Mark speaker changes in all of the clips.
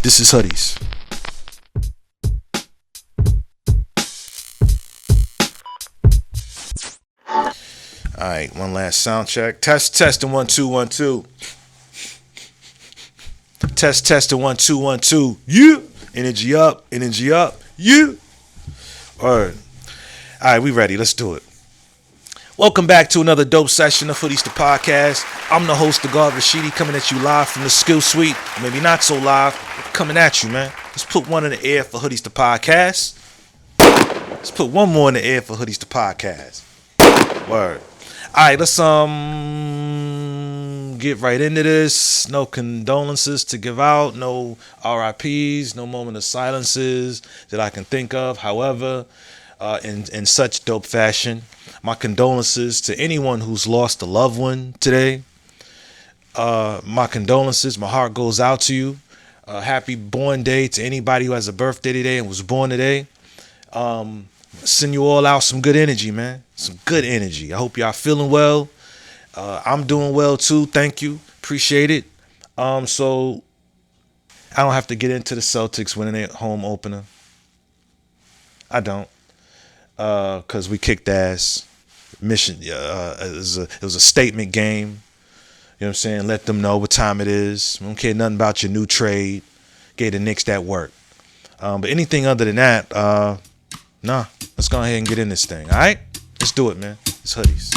Speaker 1: This is Hoodies. All right, one last sound check. Testing 1 2 1 2. Testing 1 2 1 2. You energy up. You. All right, we ready. Let's do it. Welcome back to another dope session of Hoodies the podcast. I'm the host, the God Rashidi, coming at you live from the Skill Suite. Maybe not so live, but coming at you, man. Let's put one in the air for Hoodies the podcast. Let's put one more in the air for Hoodies the podcast. Word. All right, let's get right into this. No condolences to give out, no RIPs, no moment of silences that I can think of. However, in such dope fashion, my condolences to anyone who's lost a loved one today. My condolences. My heart goes out to you. Happy born day to anybody who has a birthday today and was born today. Send you all out some good energy, man. Some good energy. I hope y'all feeling well. I'm doing well too. Thank you. Appreciate it. So I don't have to get into the Celtics winning their home opener. I don't. Cause we kicked ass. Mission. It was a statement game. You know what I'm saying? Let them know what time it is. We don't care nothing about your new trade. Gave the Knicks that work. But anything other than that, nah. Let's go ahead and get in this thing. All right? Let's do it, man. It's Hoodies.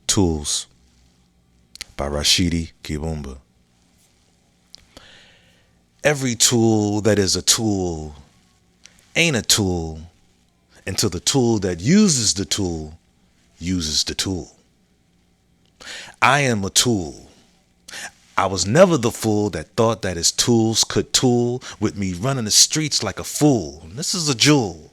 Speaker 1: Tools by Rashidi Kibumba. Every tool that is a tool ain't a tool until the tool that uses the tool uses the tool. I am a tool. I was never the fool that thought that his tools could tool with me running the streets like a fool. This is a jewel.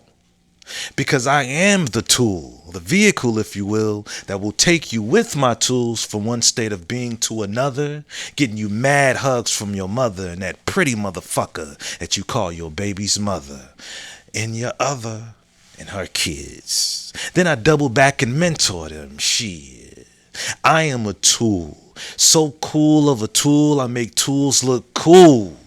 Speaker 1: Because I am the tool, the vehicle, if you will, that will take you with my tools from one state of being to another, getting you mad hugs from your mother and that pretty motherfucker that you call your baby's mother, and your other and her kids. Then I double back and mentor them. Shit. I am a tool. So cool of a tool, I make tools look cool.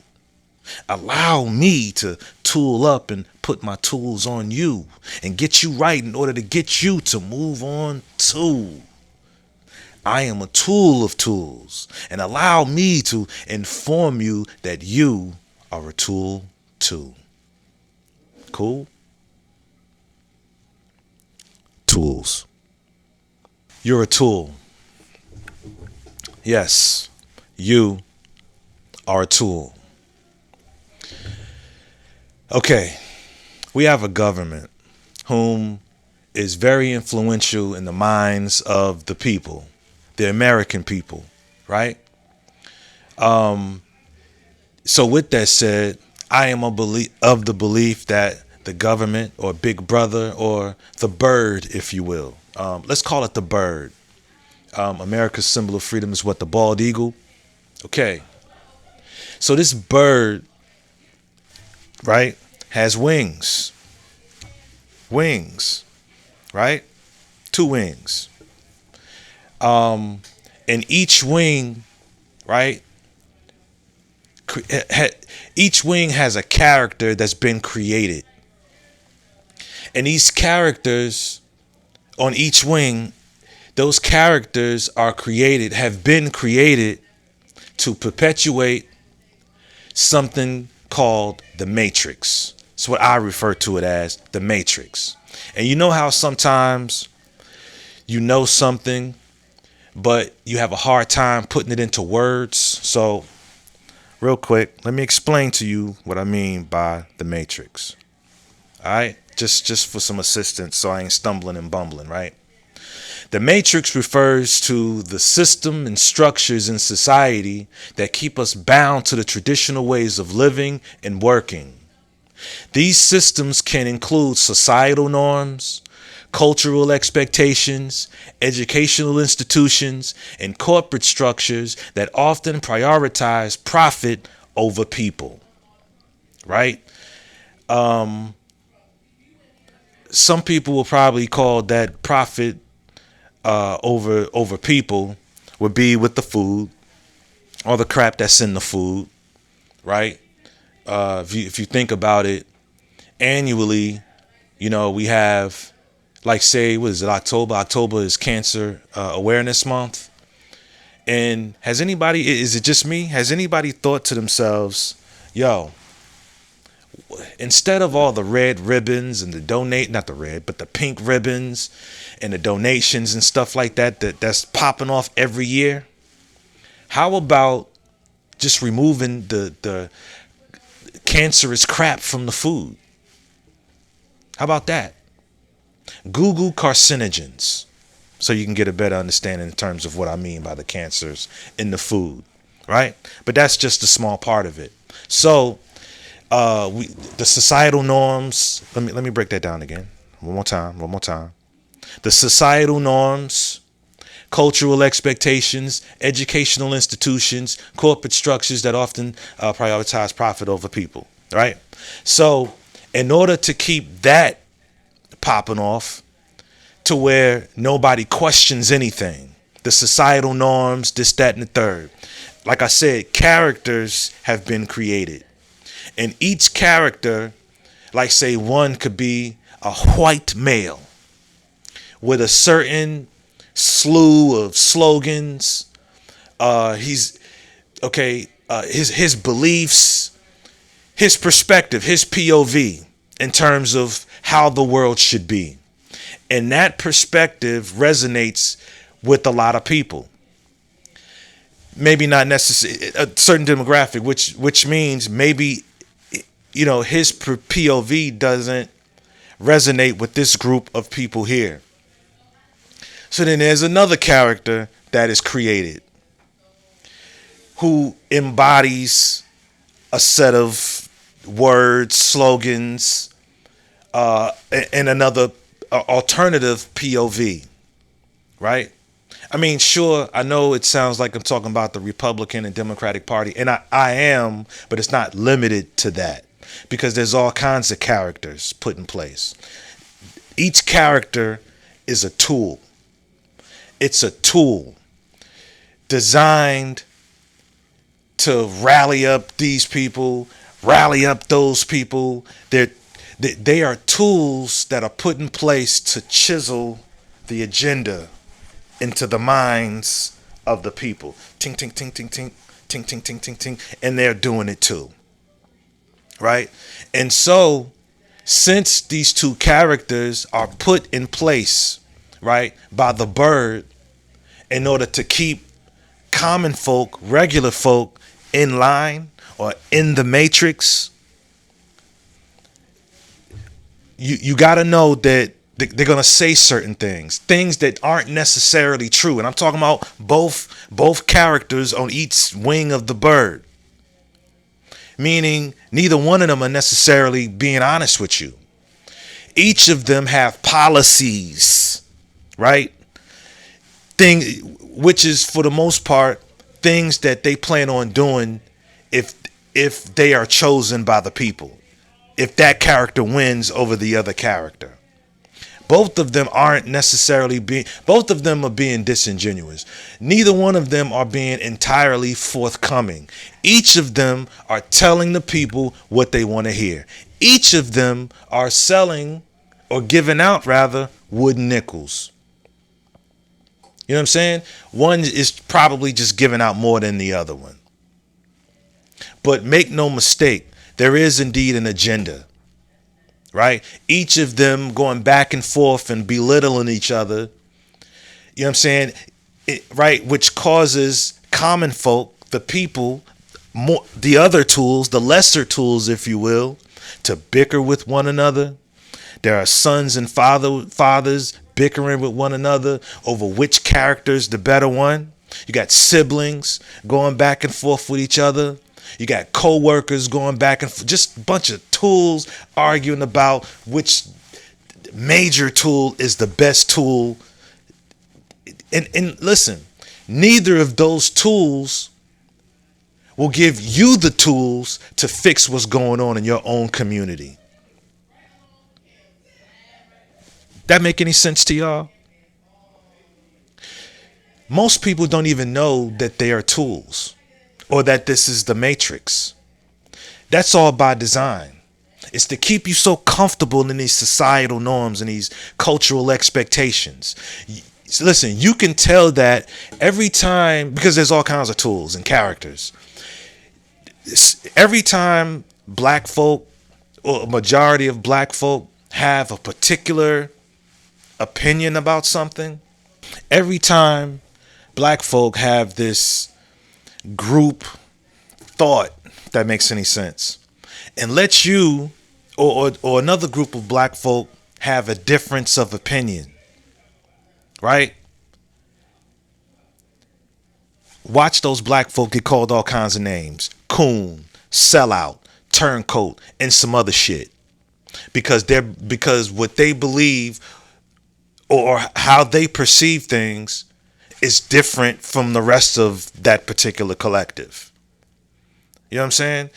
Speaker 1: Allow me to tool up and put my tools on you and get you right in order to get you to move on too. I am a tool of tools, and allow me to inform you that you are a tool too. Cool? Tools. You're a tool. Yes, you are a tool. Okay, we have a government whom is very influential in the minds of the people, the American people, right? So with that said, I am of the belief that the government or Big Brother or the bird, if you will, let's call it the bird. America's symbol of freedom is what? The bald eagle. Okay. So this bird, right, has wings. Wings, right? 2 wings. And each wing, right? Each wing has a character that's been created. And these characters on each wing, those characters have been created to perpetuate something called the matrix. It's what I refer to it as, the matrix. And you know how sometimes you know something, but you have a hard time putting it into words? So real quick, let me explain to you what I mean by the matrix. All right? Just for some assistance so I ain't stumbling and bumbling, right? The matrix refers to the system and structures in society that keep us bound to the traditional ways of living and working. These systems can include societal norms, cultural expectations, educational institutions, and corporate structures that often prioritize profit over people, right? some people will probably call that profit over people would be with the food, all the crap that's in the food, right? If you think about it, annually, we have, like, say, what is it, October? October is Cancer Awareness Month. And is it just me? Has anybody thought to themselves, yo, instead of all the red ribbons and not the red, but the pink ribbons and the donations and stuff like that's popping off every year, how about just removing the cancerous crap from the food? How about that? Google carcinogens so you can get a better understanding in terms of what I mean by the cancers in the food, right? But that's just a small part of it. So the societal norms, let me break that down again. One more time. The societal norms, cultural expectations, educational institutions, corporate structures that often prioritize profit over people, right? So in order to keep that popping off to where nobody questions anything, the societal norms, this, that, and the third, like I said, characters have been created. And each character, like, say, one could be a white male with a certain slew of slogans. He's okay. His beliefs, his perspective, his POV in terms of how the world should be, and that perspective resonates with a lot of people. Maybe not necessarily a certain demographic, which means maybe his POV doesn't resonate with this group of people here. So then there's another character that is created who embodies a set of words, slogans, and another alternative POV, right? I mean, sure, I know it sounds like I'm talking about the Republican and Democratic Party, and I am, but it's not limited to that, because there's all kinds of characters put in place. Each character is a tool. It's a tool designed to rally up these people, rally up those people. They are tools that are put in place to chisel the agenda into the minds of the people. Ting, ting, ting, ting, ting, ting, ting, ting, ting, ting. And they're doing it too. Right? And so, since these two characters are put in place, right, by the bird in order to keep common folk, regular folk in line or in the matrix, you got to know that they're going to say certain things that aren't necessarily true. And I'm talking about both characters on each wing of the bird, meaning neither one of them are necessarily being honest with you. Each of them have policies, right? Which is, for the most part, things that they plan on doing if they are chosen by the people, if that character wins over the other character. Both of them are being disingenuous. Neither one of them are being entirely forthcoming. Each of them are telling the people what they want to hear. Each of them are selling, or giving out rather, wooden nickels. You know what I'm saying? One is probably just giving out more than the other one. But make no mistake, there is indeed an agenda, right? Each of them going back and forth and belittling each other, you know what I'm saying? Right? Which causes common folk, the people, the other tools, the lesser tools, if you will, to bicker with one another. There are sons and fathers bickering with one another over which character's the better one. You got siblings going back and forth with each other. You got co-workers going back and forth. Just a bunch of tools arguing about which major tool is the best tool. And listen, neither of those tools will give you the tools to fix what's going on in your own community. That make any sense to y'all? Most people don't even know that they are tools or that this is the matrix. That's all by design. It's to keep you so comfortable in these societal norms and these cultural expectations. Listen, you can tell that every time, because there's all kinds of tools and characters. Every time black folk or a majority of black folk have a particular opinion about something, every time black folk have this group thought that makes any sense, and let you or another group of black folk have a difference of opinion, right? Watch those black folk get called all kinds of names: coon, sellout, turncoat, and some other shit, because what they believe or how they perceive things is different from the rest of that particular collective. You know what I'm saying?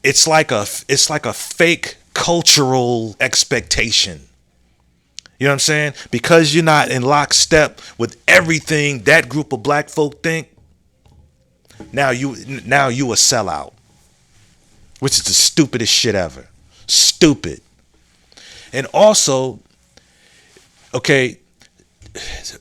Speaker 1: It's like a fake cultural expectation. You know what I'm saying? Because you're not in lockstep with everything that group of black folk think. Now you a sellout, which is the stupidest shit ever. Stupid. And also, okay,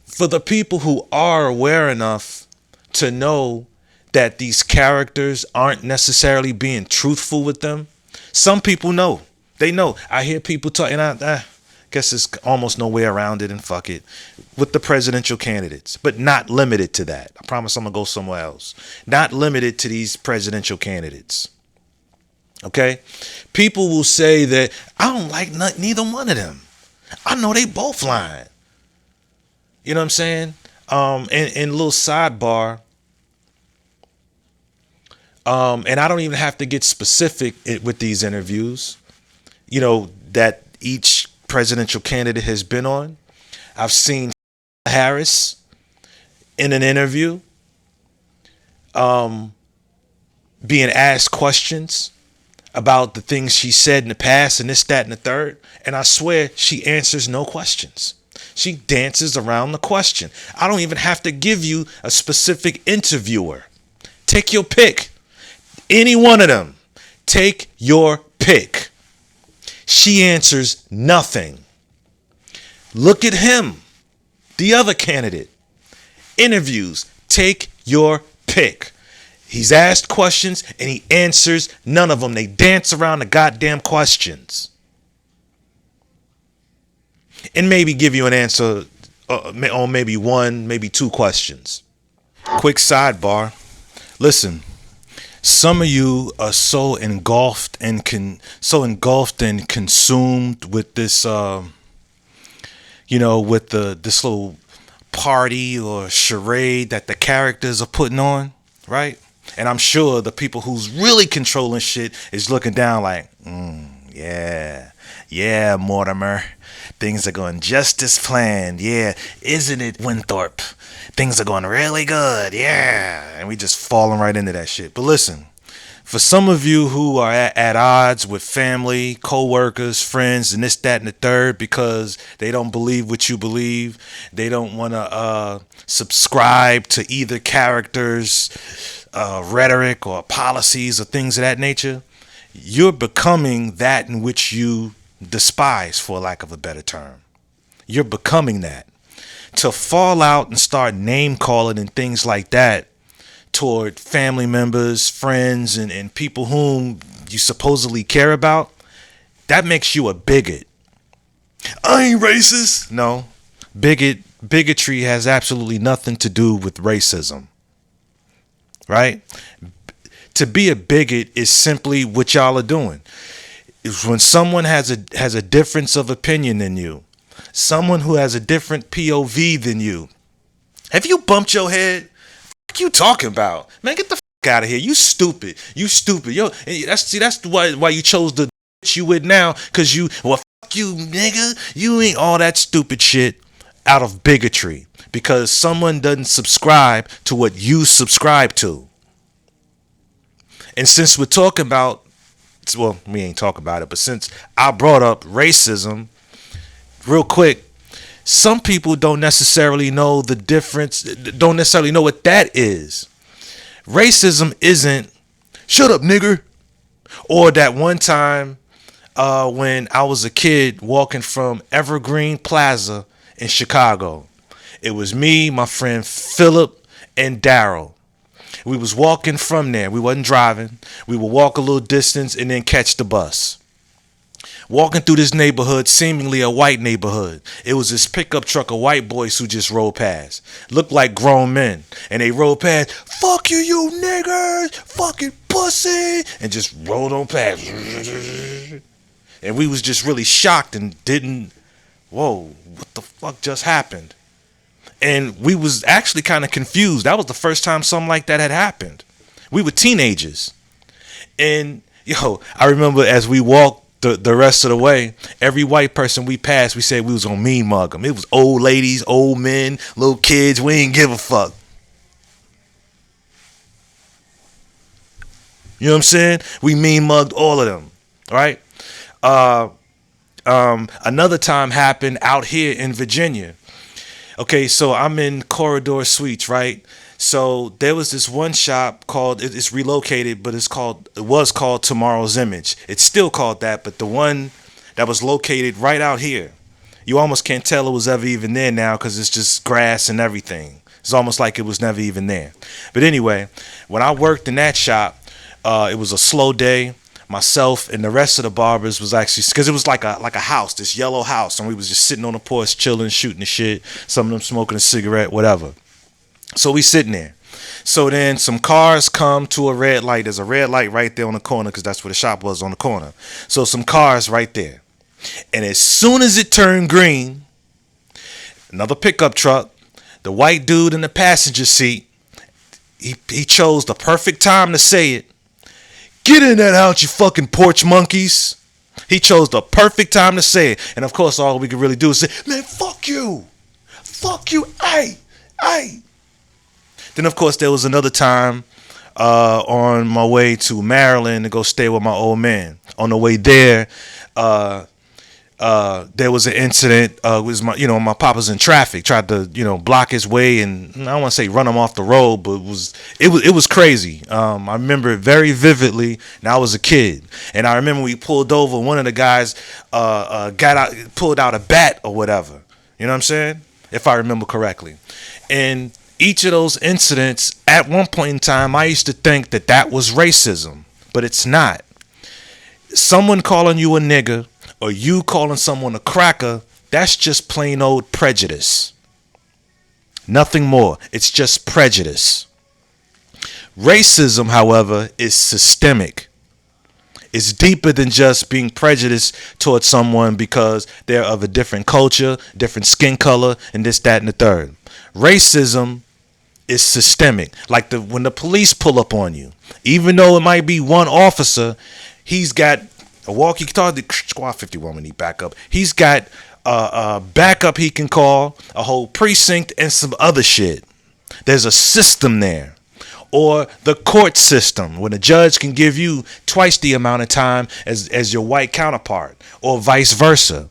Speaker 1: for the people who are aware enough to know that these characters aren't necessarily being truthful with them. Some people know. They know. I hear people talk, and I guess there's almost no way around it, and fuck it, with the presidential candidates, but not limited to that. I promise I'm going to go somewhere else. Not limited to these presidential candidates. Okay? People will say that I don't like neither one of them. I know they both lying. You know what I'm saying? And a little sidebar, and I don't even have to get specific with these interviews, you know, that each presidential candidate has been on. I've seen Harris in an interview being asked questions about the things she said in the past and this, that, and the third. And I swear she answers no questions. She dances around the question. I don't even have to give you a specific interviewer. Take your pick. Any one of them. Take your pick. She answers nothing. Look at him, the other candidate. Interviews. Take your pick. He's asked questions and he answers none of them. They dance around the goddamn questions. And maybe give you an answer on maybe one, maybe two questions. Quick sidebar. Listen, some of you are so engulfed and consumed with this, with this little party or charade that the characters are putting on, right? And I'm sure the people who's really controlling shit is looking down like, yeah, Mortimer. Things are going just as planned. Yeah, isn't it, Winthorpe? Things are going really good. Yeah. And we just falling right into that shit. But listen, for some of you who are at odds with family, co-workers, friends, and this, that, and the third because they don't believe what you believe, they don't want to subscribe to either character's rhetoric or policies or things of that nature, you're becoming that in which you despise, for lack of a better term. You're becoming that. To fall out and start name calling and things like that toward family members, friends, and people whom you supposedly care about, that makes you a bigot. I ain't racist. No. Bigotry has absolutely nothing to do with racism. Right? To be a bigot is simply what y'all are doing. Is when someone has a difference of opinion than you, someone who has a different POV than you. Have you bumped your head? What you talking about? Man, get the fuck out of here. You stupid. Yo, that's why you chose the you with now, cause fuck you, nigga. You ain't all that stupid shit out of bigotry because someone doesn't subscribe to what you subscribe to. And since we're talking about, well, we ain't talking about it, but since I brought up racism, real quick, Some people don't necessarily know the difference, don't necessarily know what that is. Racism isn't shut up, nigger. Or that one time when I was a kid walking from Evergreen Plaza in Chicago. It was me, my friend Philip, and Daryl. We was walking from there. We wasn't driving. We would walk a little distance and then catch the bus. Walking through this neighborhood, seemingly a white neighborhood. It was this pickup truck of white boys who just rolled past. Looked like grown men. And they rolled past, fuck you, you niggers, fucking pussy, and just rolled on past. And we was just really shocked and didn't, whoa, what the fuck just happened? And we was actually kind of confused. That was the first time something like that had happened. We were teenagers. And, I remember as we walked the rest of the way, every white person we passed, we said we was gonna mean mug them. It was old ladies, old men, little kids. We ain't give a fuck. You know what I'm saying? We mean mugged all of them, right? Another time happened out here in Virginia. Okay, so I'm in Corridor Suites, right? So there was this one shop called, it's relocated, but it was called Tomorrow's Image. It's still called that, but the one that was located right out here, you almost can't tell it was ever even there now because it's just grass and everything. It's almost like it was never even there. But anyway, when I worked in that shop, it was a slow day. Myself and the rest of the barbers was actually, because it was like a house, this yellow house, and we was just sitting on the porch chilling, shooting the shit, some of them smoking a cigarette, whatever. So we sitting there. So then some cars come to a red light. There's a red light right there on the corner because that's where the shop was, on the corner. So some cars right there. And as soon as it turned green, another pickup truck, the white dude in the passenger seat, he chose the perfect time to say it. Get in that house, you fucking porch monkeys. He chose the perfect time to say it. And of course, all we could really do is say, man, fuck you. Fuck you. Hey. Then, of course, there was another time on my way to Maryland to go stay with my old man. On the way there, there was an incident. Was my papa's in traffic, tried to block his way, and I don't want to say run him off the road, but it was crazy. I remember it very vividly, and I was a kid, and I remember we pulled over. One of the guys pulled out a bat or whatever. You know what I'm saying? If I remember correctly, and each of those incidents, at one point in time, I used to think that was racism, but it's not. Someone calling you a nigger or you calling someone a cracker, that's just plain old prejudice. Nothing more. It's just prejudice. Racism, however, is systemic. It's deeper than just being prejudiced towards someone because they're of a different culture, different skin color, and this, that, and the third. Racism is systemic. Like when the police pull up on you, even though it might be one officer, he's got a walkie-talkie. Squad 51 when he back up. He's got a backup he can call, a whole precinct, and some other shit. There's a system there. Or the court system, when a judge can give you twice the amount of time as your white counterpart, or vice versa.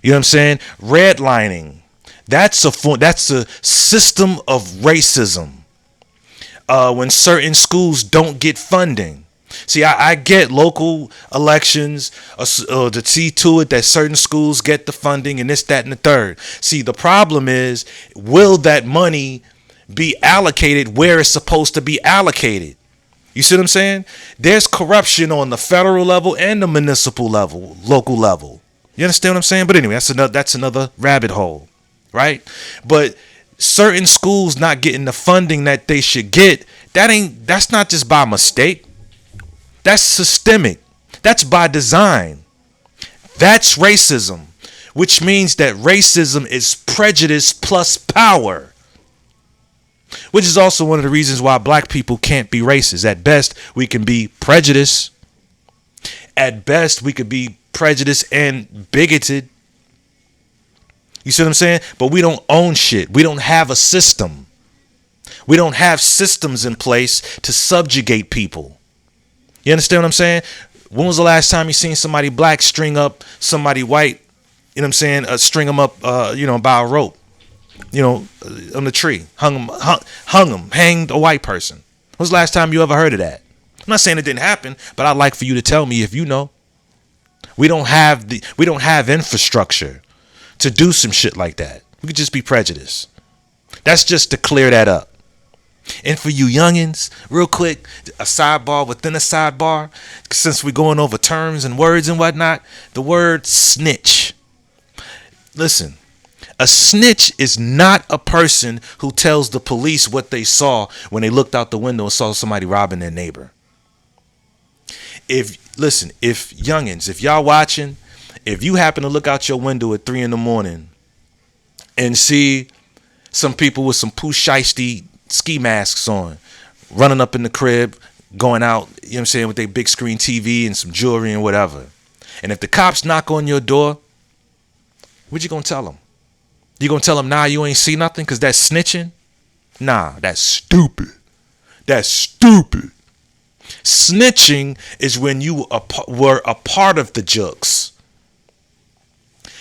Speaker 1: You know what I'm saying? Redlining. That's a system of racism. When certain schools don't get funding. See, I get local elections to see to it that certain schools get the funding and this, that, and the third. See, the problem is, will that money be allocated where it's supposed to be allocated? You see what I'm saying? There's corruption on the federal level and the municipal level, local level. You understand what I'm saying? But anyway, that's another rabbit hole, right? But certain schools not getting the funding that they should get, that's not just by mistake. That's systemic. That's by design. That's racism, which means that racism is prejudice plus power. Which is also one of the reasons why black people can't be racist. At best, we can be prejudiced. At best, we could be prejudiced and bigoted. You see what I'm saying? But we don't own shit. We don't have a system. We don't have systems in place to subjugate people. You understand what I'm saying? When was the last time you seen somebody black string up somebody white You know what I'm saying? String them up, by a rope, on the tree. Hanged a white person. When was the last time you ever heard of that? I'm not saying it didn't happen, but I'd like for you to tell me if you know. We don't have infrastructure to do some shit like that. We could just be prejudiced. That's just to clear that up. And for you youngins, real quick, a sidebar within a sidebar, since we're going over terms and words and whatnot, the word snitch. Listen, a snitch is not a person who tells the police what they saw when they looked out the window and saw somebody robbing their neighbor. If youngins, if y'all watching, if you happen to look out your window at 3 a.m. and see some people with some poo shiesty ski masks on, running up in the crib, going out, you know what I'm saying, with their big screen TV and some jewelry and whatever. And if the cops knock on your door, what you gonna tell them? You gonna tell them, nah, you ain't see nothing because that's snitching? Nah, that's stupid. That's stupid. Snitching is when you were a part of the jokes.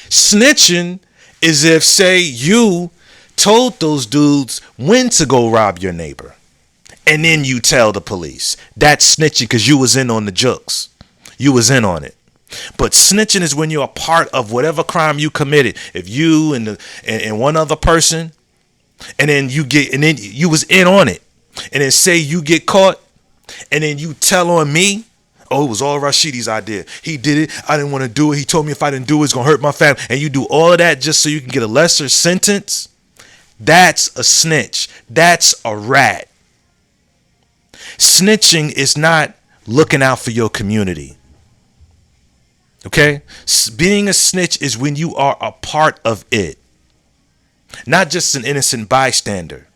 Speaker 1: Snitching is if, say, you told those dudes when to go rob your neighbor, and then you tell the police. That's snitching because you was in on the jokes. You was in on it. But snitching is when you're a part of whatever crime you committed. If you and one other person, and then you was in on it, and then say you get caught, and then you tell on me, oh, it was all Rashidi's idea. He did it. I didn't want to do it. He told me if I didn't do it, it's going to hurt my family. And you do all of that just so you can get a lesser sentence. That's a snitch. That's a rat. Snitching is not looking out for your community. Okay? Being a snitch is when you are a part of it. Not just an innocent bystander.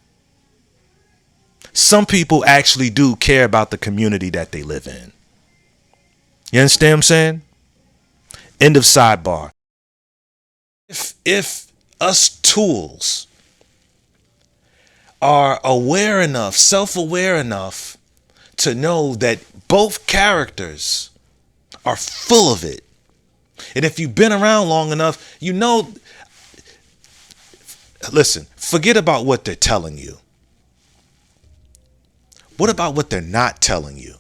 Speaker 1: Some people actually do care about the community that they live in. You understand what I'm saying? End of sidebar. If us tools are aware enough, self-aware enough to know that both characters are full of it, and if you've been around long enough, you know, listen, forget about what they're telling you. What about what they're not telling you?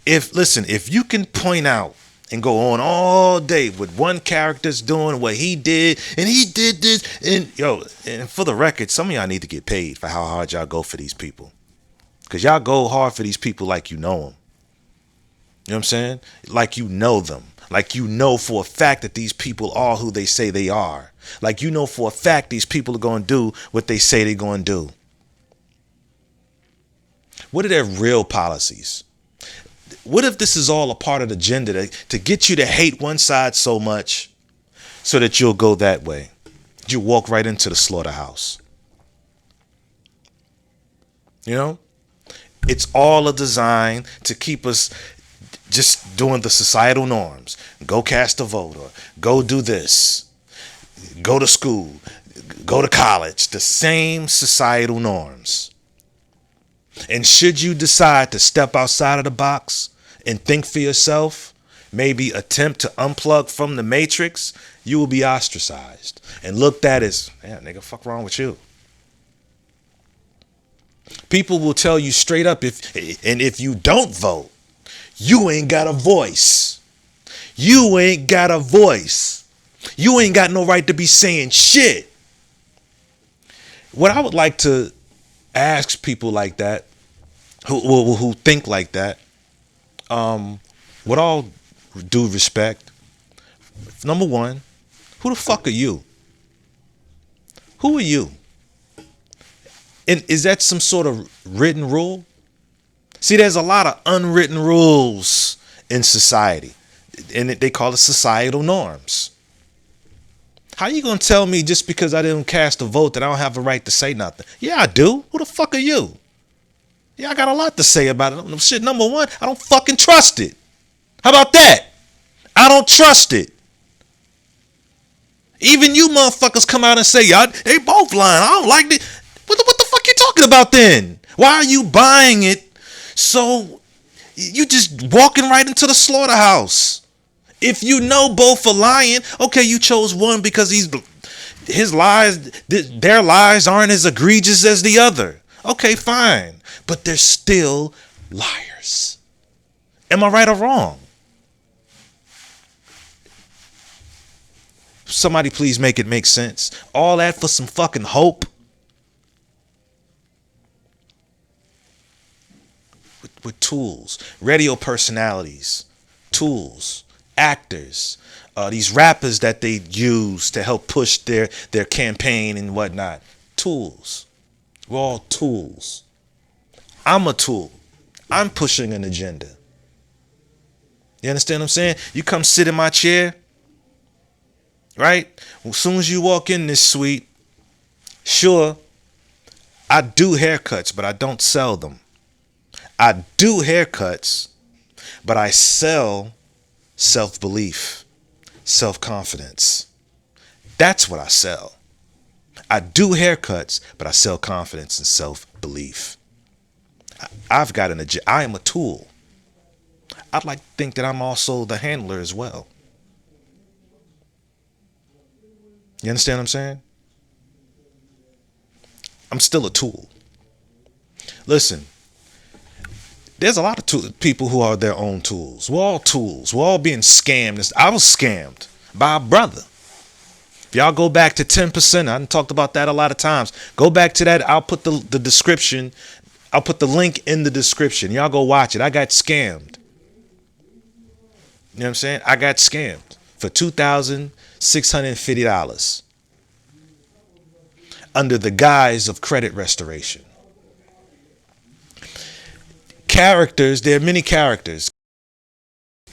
Speaker 1: If you can point out and go on all day with one character's doing what he did, and he did this, and for the record, some of y'all need to get paid for how hard y'all go for these people. Because y'all go hard for these people like you know them. You know what I'm saying? Like you know them. Like you know for a fact that these people are who they say they are. Like you know for a fact these people are going to do what they say they're going to do. What are their real policies? What if this is all a part of the agenda to get you to hate one side so much so that you'll go that way? You walk right into the slaughterhouse. You know? It's all a design to keep us just doing the societal norms. Go cast a vote, or go do this. Go to school. Go to college. The same societal norms. And should you decide to step outside of the box and think for yourself, maybe attempt to unplug from the matrix, you will be ostracized and looked at as, yeah, nigga, fuck wrong with you. People will tell you straight up, if you don't vote, you ain't got a voice. You ain't got a voice. You ain't got no right to be saying shit. What I would like to ask people like that, who think like that, with all due respect, number one, who the fuck are you? Who are you? And is that some sort of written rule? See, there's a lot of unwritten rules in society, and they call it societal norms. How you gonna tell me just because I didn't cast a vote that I don't have a right to say nothing? Yeah, I do. Who the fuck are you? Yeah, I got a lot to say about it. Shit, number one, I don't fucking trust it. How about that? I don't trust it. Even you motherfuckers come out and say, y'all, they both lying. I don't like it. What the fuck you talking about then? Why are you buying it? So you just walking right into the slaughterhouse If you know both are lying, okay, you chose one because his lies, their lies aren't as egregious as the other. Okay, fine. But they're still liars. Am I right or wrong? Somebody please make it make sense. All that for some fucking hope. With tools, radio personalities, tools, actors, these rappers that they use to help push their campaign and whatnot. Tools. We're all tools. I'm a tool. I'm pushing an agenda. You understand what I'm saying? You come sit in my chair, right? Well, as soon as you walk in this suite, sure, I do haircuts, but I don't sell them. I do haircuts, but I sell self-belief, self-confidence. That's what I sell. I do haircuts, but I sell confidence and self-belief. I've got I am a tool. I'd like to think that I'm also the handler as well. You understand what I'm saying? I'm still a tool. Listen, there's a lot of people who are their own tools. We're all tools. We're all being scammed. I was scammed by a brother. If y'all go back to 10%, I talked about that a lot of times. Go back to that. I'll put the description. I'll put the link in the description. Y'all go watch it. I got scammed. You know what I'm saying? I got scammed for $2,650 under the guise of credit restoration. Characters, there are many characters.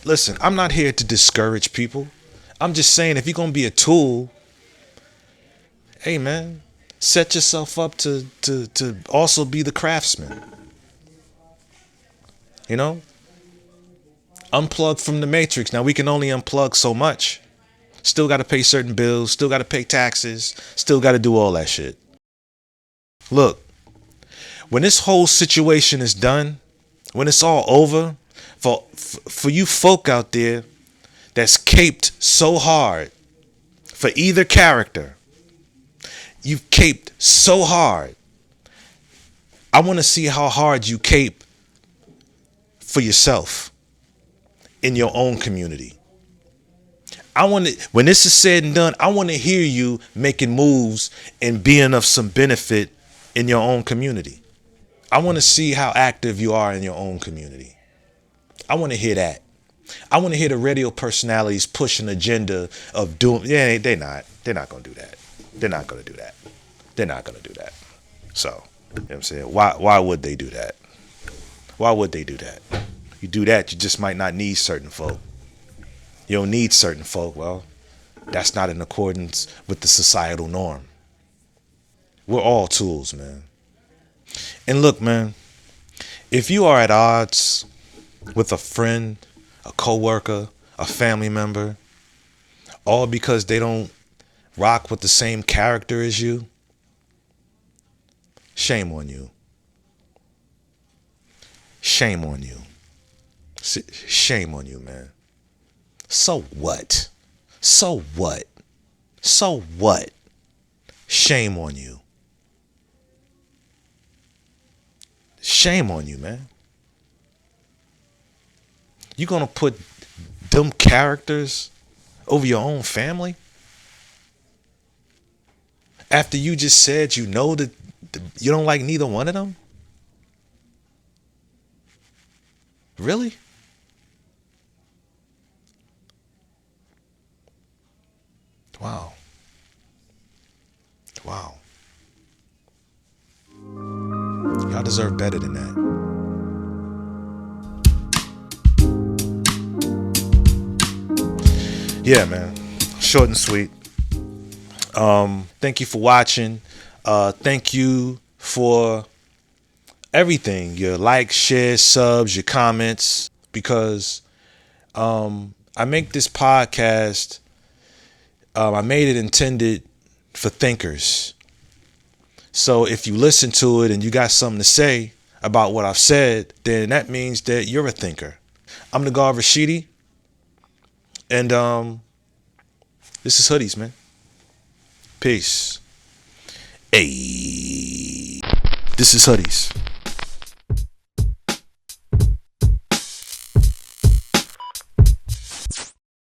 Speaker 1: Listen, I'm not here to discourage people. I'm just saying, if you're going to be a tool, hey man, set yourself up to also be the craftsman. You know? Unplug from the matrix. Now we can only unplug so much. Still got to pay certain bills, still got to pay taxes, still got to do all that shit. Look, when this whole situation is done, when it's all over, for you folk out there that's caped so hard for either character, you've caped so hard. I want to see how hard you cape for yourself in your own community. When this is said and done, I want to hear you making moves and being of some benefit in your own community. I want to see how active you are in your own community. I want to hear that. I want to hear the radio personalities push an agenda of doing. Yeah, they're not going to do that. They're not going to do that. They're not going to do that. So, you know what I'm saying? Why would they do that? Why would they do that? You do that, you just might not need certain folk. You don't need certain folk. Well, that's not in accordance with the societal norm. We're all tools, man. And look, man, if you are at odds with a friend, a coworker, a family member, all because they don't rock with the same character as you, shame on you. Shame on you. Shame on you, man. So what? So what? So what? Shame on you. Shame on you, man. You gonna put them characters over your own family? After you just said you know that you don't like neither one of them? Really? Wow. Wow. Y'all deserve better than that. Yeah, man. Short and sweet. Thank you for watching. Thank you for everything. Your likes, shares, subs, your comments. Because I make this podcast. I made it intended for thinkers. So if you listen to it and you got something to say about what I've said, then that means that you're a thinker. I'm Nagar Rashidi. And this is Hoodies, man. Peace. Hey, this is Hoodies.